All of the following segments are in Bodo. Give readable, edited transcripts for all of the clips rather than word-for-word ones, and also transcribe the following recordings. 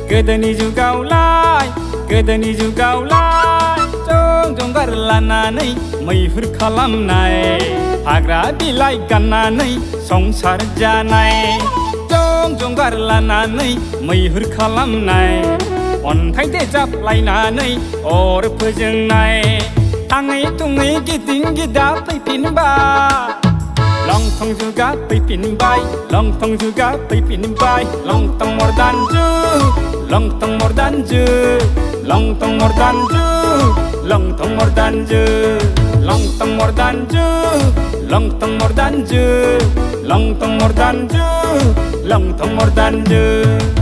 गोदोनि जुगावलाय गोदोनि जुगावलाय जं गारलानानै मैहुर खालामनाय हाग्रा बिलाइ गाननानै संसार जानाय जं गारलानानै मैहुर खालामनाय अन्थाइ देजाबलायनानै अर फोजोंनाय थाङै थुङै गिदिं गिदा फैफिनबाय लंथं जुगा फैफिनबाय लंथं जुगा फैफिनबाय लंथं मर्दान जुग लंथं मर्दान जुग लंथं मर्दान जुग लंथं मर्दान जुग लंथं मर्दान जुग लंथं मर्दान जुग लंथं मर्दान जुग लंथं मर्दान जुग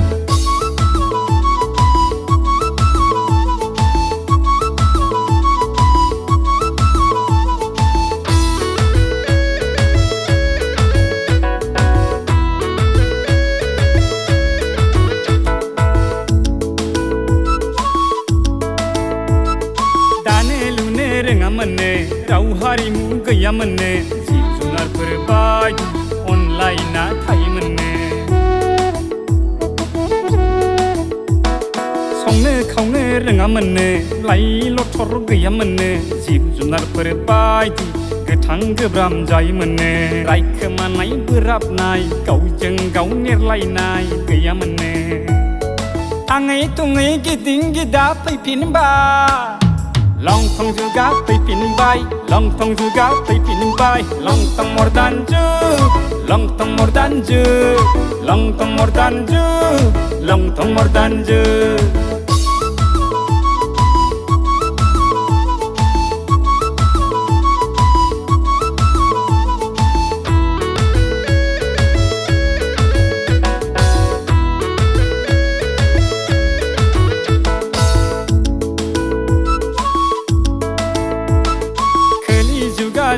रोङामोननो राव हारिमु गैयामोननो जिब जुनारफोर बायदि अनलायना थायोमोननो संनो खावनो रोङामोननो लाइ लथर गैयामोननो जिब जुनारफोर बायदि गोथां गोब्राम जायोमोननो रायखोमानाय बोराबनाय गावजों गाव नेरलायनाय गैयामोननो थाङै थुङै गिदिं गिदा फैफिनबाय लंथं जुगा फैफिनबाय लंथं जुगा फैफिनबाय लंथं मर्दान जुग लंथं मर्दान जुग लंथं मर्दान जुग लंथं मर्दान जुग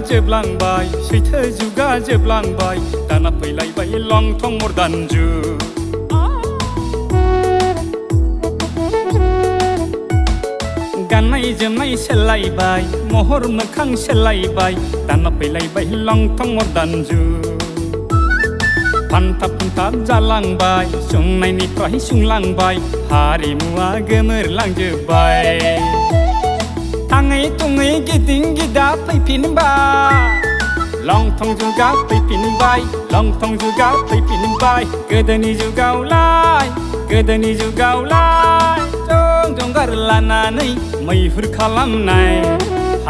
जोबलांबाय सैथो जुगा जोबलांबाय दाना फैलायबाय लंथं मर्दान जुग गाननाय जोमनाय सोलायबाय महर मोखां सोलायबाय दाना फैलायबाय लंथं मर्दान जुग फानथाब फानथाब जालांबाय सुंनायनिफ्राय सुंलांबाय हारिमुआ गोमोरलांजोब्बाय थाङै थुङै गिदिं गिदा फैफिनबाय लंथं जुगा फैफिनबाय लंथं जुगा फैफिनबाय गोदोनि जुगावलाय गोदोनि जुगावलाय जं गारलानानै मैहुर खालामनाय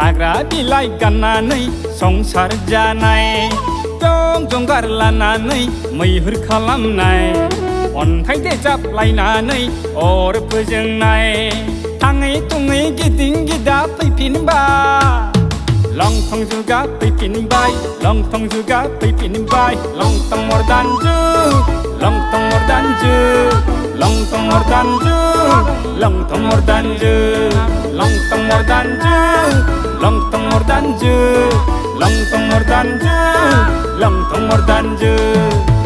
हाग्रा बिलाइ गाननानै संसार जानाय जं गारलानानै मैहुर खालामनाय अन्थाइ देजाबलायनानै अर फोजोंनाय थाङै थुङै गिदिं गिदा फैफिनबाय लंथं जुगा फैफिनबाय लंथं जुगा फैफिनबाय लंथं मर्दान जुग लंथं मर्दान जुग लंथं मर्दान जुग लंथं मर्दान जुग लंथं मर्दान जुग लंथं मर्दान जुग लंथं मर्दान जुग लंथं मर्दान जुग